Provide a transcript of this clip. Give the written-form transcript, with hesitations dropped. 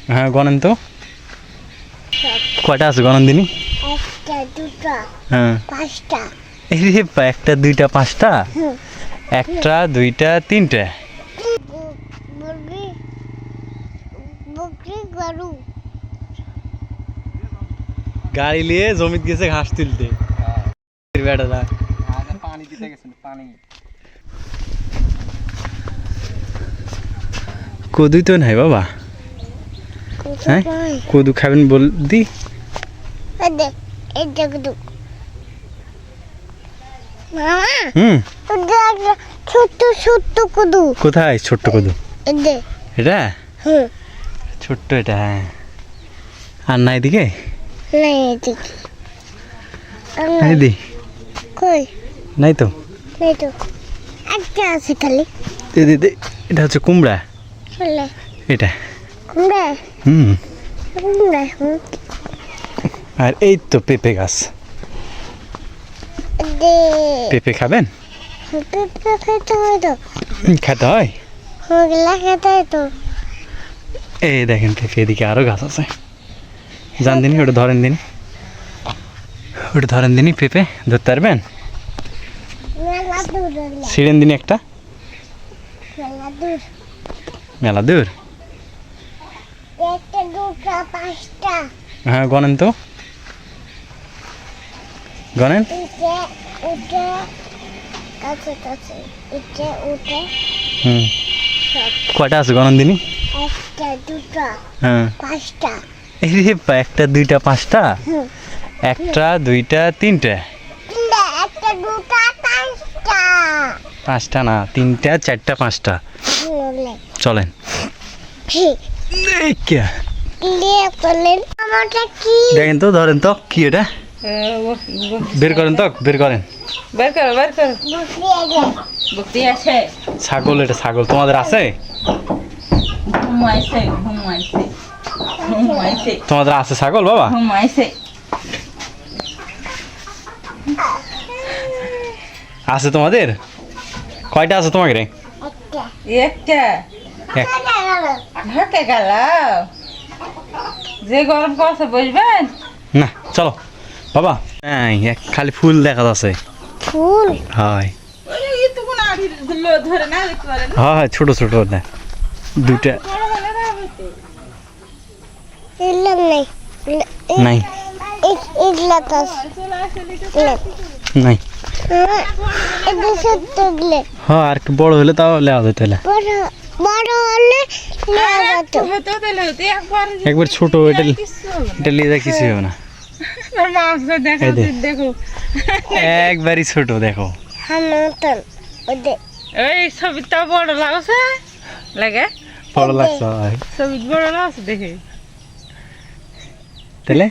হ্যাঁ গণেন তো কয়টা আছে গণন দিনই হ্যাঁ একটা দুইটা পাঁচটা একটা দুইটা তিনটা গাড়ি নিয়ে জমিতে গেছে ঘাস তুলতে বেটারা পানি দিতে গেছেন পানি কদুই তো নাই বাবা হ্যাঁ কদু খাবেন বল দি ছোট্ট ছোট্ট কদু কোথায় ছোট্ট কদু এটা ছোট্ট এটা হ্যাঁ আর নাই দিকে দি কই নাই তো নাই তো একটা আছে খালি এটা হচ্ছে কুমড়া এটা কুমড়া কুমড়া আর এই তো পেঁপে গাছ পেঁপে খাবেন পেঁপে খেতে হয় তো খেতে হয় ওগুলা খেতে হয় তো এই দেখেন পেঁপে এদিকে আরো গাছ আছে জান দিনি ওটা ধরেন দিনি পেঁপে ধরতে পারবেন ছিঁড়েন দিনি একটা মেলা দূর হ্যাঁ গণেন তো গণেন কয়টা আছে গণন দিনি হ্যাঁ একটা দুইটা পাঁচটা একটা দুইটা তিনটা পাঁচটা না তিনটা চারটা পাঁচটা চলেন দেখেন তো ধরেন তো কি এটা বের করেন ছাগল এটা ছাগল তোমাদের আছে তোমাদের আছে ছাগল বাবা আছে তোমাদের কয়টা আছে তোমাকে রে যে গরম করছে বুঝবেন না চলো বাবা খালি ফুল দেখা যাচ্ছে ফুল হয় হ্যাঁ ছোট ছোট না দুটা নাই নাই হ্যাঁ আর একটু বড় হলে তাও লেওয়া যেত একবার ছোট এটা নিয়ে যা কিছু হবে না একবারই ছোট দেখো এই ছবিটা বড় লাগছে লাগে বড় লাগছে ছবি বড় লাগছে দেখে তাহলে